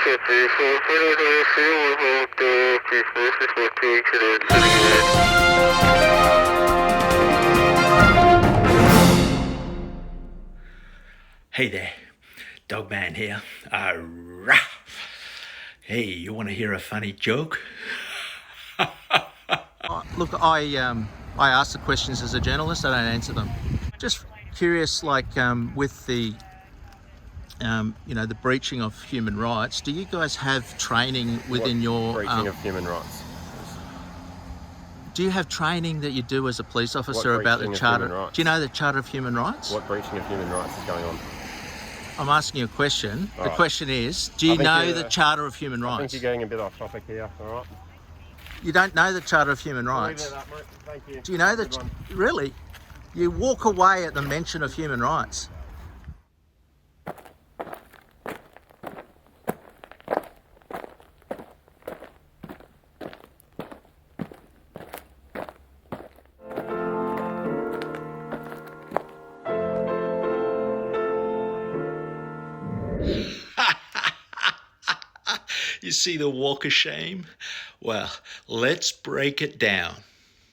Hey there, Dogman here. Rah. Hey, you want to hear a funny joke? Look, I ask the questions as a journalist. I don't answer them. Just curious, like with the the breaching of human rights. Do you guys have training within your breaching of human rights? Do you have training that you do as a police officer What about the breaching of Charter? human rights? Do you know the Charter of Human Rights? What breaching of human rights is going on? I'm asking you a question. All The right. question is, do you know the Charter of Human I think Rights? you're getting a bit off topic here. All right. You don't know the Charter of Human Leave Rights? it up, mate. Thank you. Do you know Good that? one. Really? You walk away at the mention of human rights. You see the walk of shame? Well, let's break it down.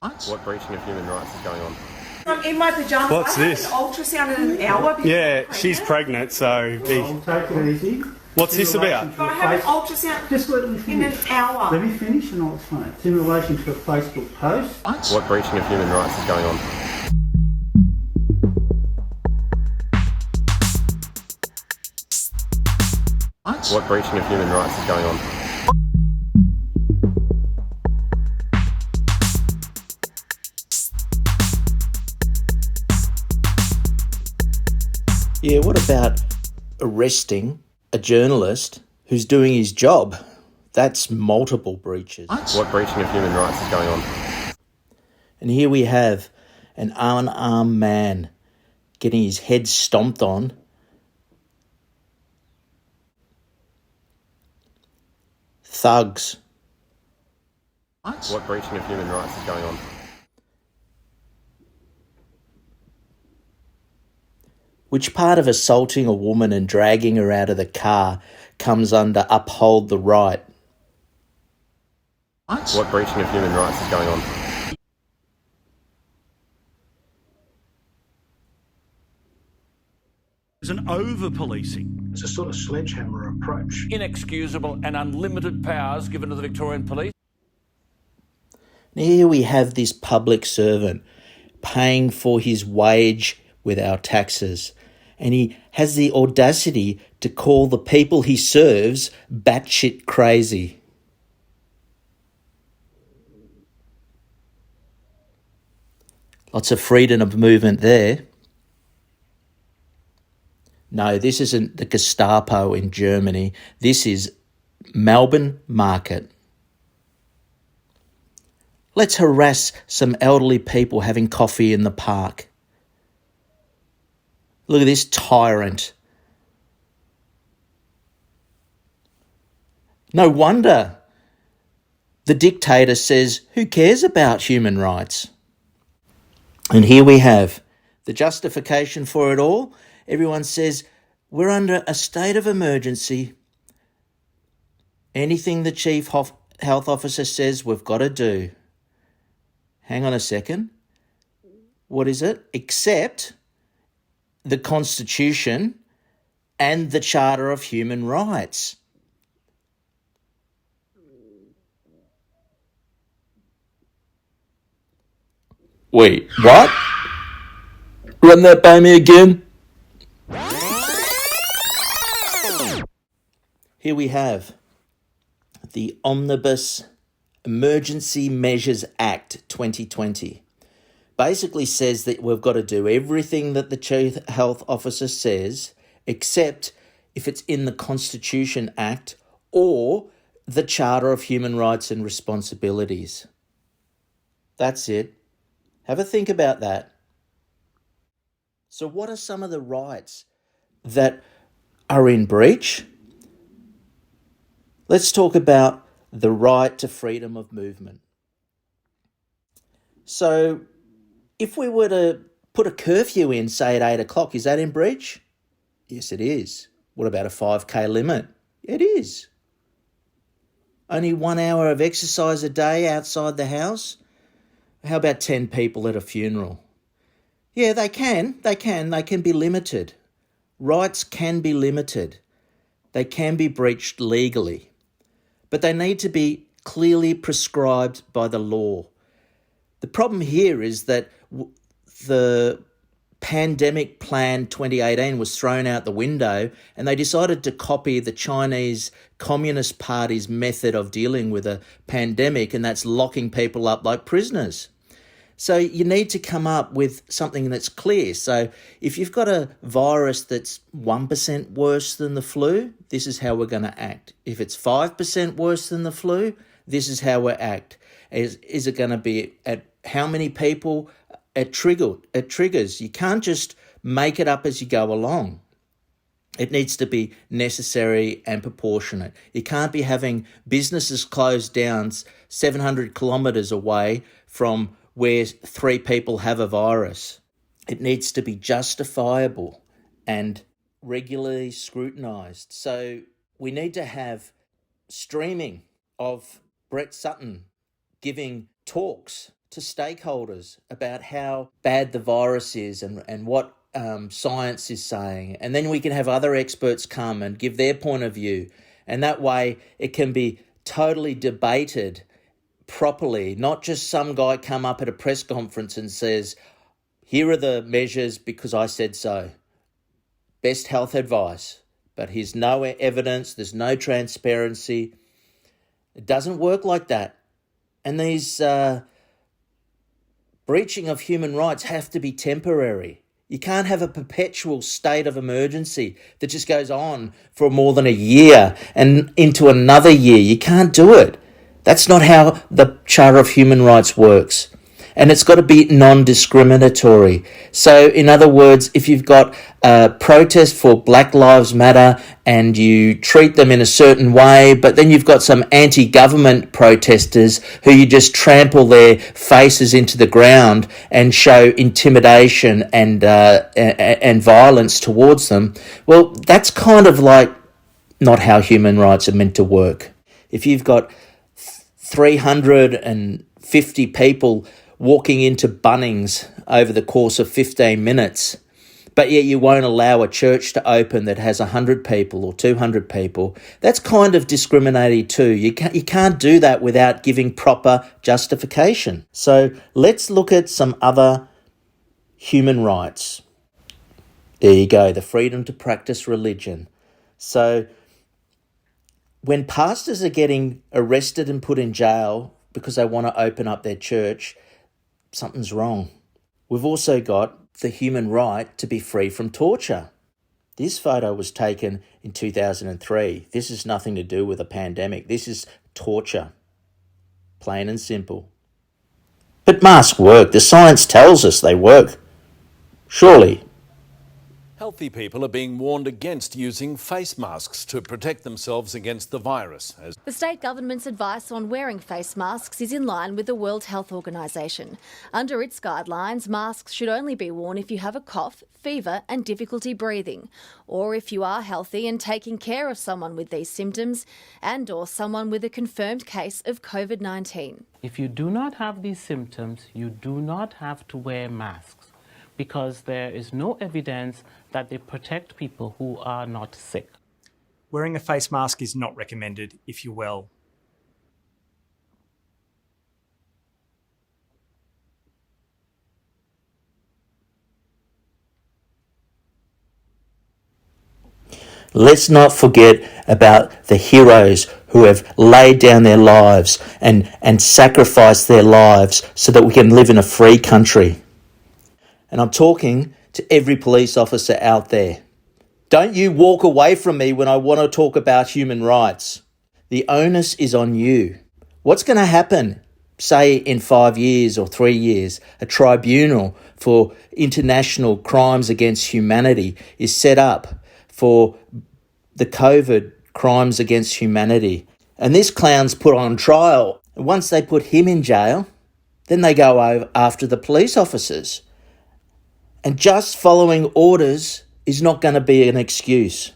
What breaching of human rights is going on? I'm in my pajamas. What's I have this? An ultrasound in an hour. because Yeah, I'm she's pregnant, so Take it easy. what's this about? But I have an ultrasound Just let me in an finish. hour. Let me finish and I'll explain. It's in relation to a Facebook post. What breaching of human rights is going on? What breaching of human rights is going on? Yeah, what about arresting a journalist who's doing his job? That's multiple breaches. What breaching of human rights is going on? And here we have an unarmed man getting his head stomped on. Thugs. What breaching of human rights is going on? Which part of assaulting a woman and dragging her out of the car comes under uphold the right? What breaching of human rights is going on? There's an over-policing. It's a sort of sledgehammer approach. Inexcusable and unlimited powers given to the Victorian Police. Here we have this public servant paying for his wage with our taxes, and he has the audacity to call the people he serves batshit crazy. Lots of freedom of movement there. No, this isn't the Gestapo in Germany. This is Melbourne Market. Let's harass some elderly people having coffee in the park. Look at this tyrant. No wonder the dictator says, who cares about human rights? And here we have the justification for it all. Everyone says, we're under a state of emergency. Anything the chief health officer says, we've got to do. Hang on a second. What is it? Except the Constitution and the Charter of Human Rights. Wait, what? Run that by me again. Here we have the Omnibus Emergency Measures Act 2020. Basically says that we've got to do everything that the Chief Health Officer says, except if it's in the Constitution Act or the Charter of Human Rights and Responsibilities. That's it. Have a think about that. So what are some of the rights that are in breach? Let's talk about the right to freedom of movement. So if we were to put a curfew in, say at 8 o'clock, is that in breach? Yes, it is. What about a 5K limit? It is. Only 1 hour of exercise a day outside the house? How about 10 people at a funeral? Yeah, they can be limited. Rights can be limited. They can be breached legally. But they need to be clearly prescribed by the law. The problem here is that the pandemic plan 2018 was thrown out the window and they decided to copy the Chinese Communist Party's method of dealing with a pandemic, and that's locking people up like prisoners. So you need to come up with something that's clear. So if you've got a virus that's 1% worse than the flu, this is how we're going to act. If it's 5% worse than the flu, this is how we'll act. Is it going to be at how many people? It triggers. You can't just make it up as you go along. It needs to be necessary and proportionate. You can't be having businesses closed down 700 kilometres away from where 3 people have a virus. It needs to be justifiable and regularly scrutinised. So we need to have streaming of Brett Sutton giving talks to stakeholders about how bad the virus is and what science is saying. And then we can have other experts come and give their point of view. And that way it can be totally debated properly, not just some guy come up at a press conference and says, here are the measures because I said so. Best health advice. But here's no evidence, there's no transparency. It doesn't work like that. And these breaching of human rights have to be temporary. You can't have a perpetual state of emergency that just goes on for more than a year and into another year. You can't do it. That's not how the Charter of Human Rights works. And it's got to be non-discriminatory. So, in other words, if you've got a protest for Black Lives Matter and you treat them in a certain way, but then you've got some anti-government protesters who you just trample their faces into the ground and show intimidation and violence towards them, well, that's kind of like not how human rights are meant to work. If you've got 350 people walking into Bunnings over the course of 15 minutes, but yet you won't allow a church to open that has 100 people or 200 people, that's kind of discriminatory too. You can't do that without giving proper justification. So let's look at some other human rights. There you go, the freedom to practice religion. So when pastors are getting arrested and put in jail because they want to open up their church, something's wrong. We've also got the human right to be free from torture. This photo was taken in 2003. This has nothing to do with a pandemic. This is torture. Plain and simple. But masks work. The science tells us they work. Surely. Healthy people are being warned against using face masks to protect themselves against the virus. The state government's advice on wearing face masks is in line with the World Health Organization. Under its guidelines, masks should only be worn if you have a cough, fever and difficulty breathing, or if you are healthy and taking care of someone with these symptoms and or someone with a confirmed case of COVID-19. If you do not have these symptoms, you do not have to wear masks, because there is no evidence that they protect people who are not sick. Wearing a face mask is not recommended if you're well. Let's not forget about the heroes who have laid down their lives and sacrificed their lives so that we can live in a free country. And I'm talking to every police officer out there. Don't you walk away from me when I want to talk about human rights. The onus is on you. What's going to happen, say in 5 years or 3 years? A tribunal for international crimes against humanity is set up for the COVID crimes against humanity. And this clown's put on trial. And once they put him in jail, then they go after the police officers. And just following orders is not going to be an excuse.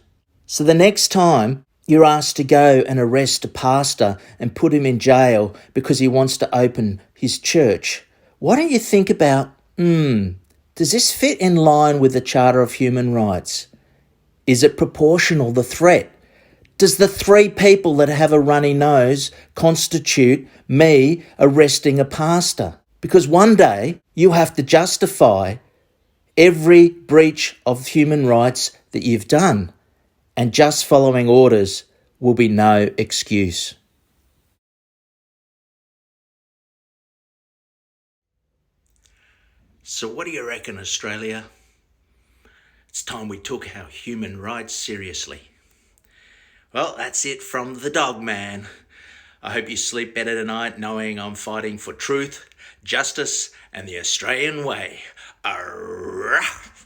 So the next time you're asked to go and arrest a pastor and put him in jail because he wants to open his church. Why don't you think about, does this fit in line with the Charter of Human Rights? Is it proportional, the threat? Does the 3 people that have a runny nose constitute me arresting a pastor? Because one day you have to justify every breach of human rights that you've done, and just following orders will be no excuse. So what do you reckon, Australia? It's time we took our human rights seriously. Well, that's it from the Dog Man. I hope you sleep better tonight knowing I'm fighting for truth, justice, and the Australian way. Arrgh!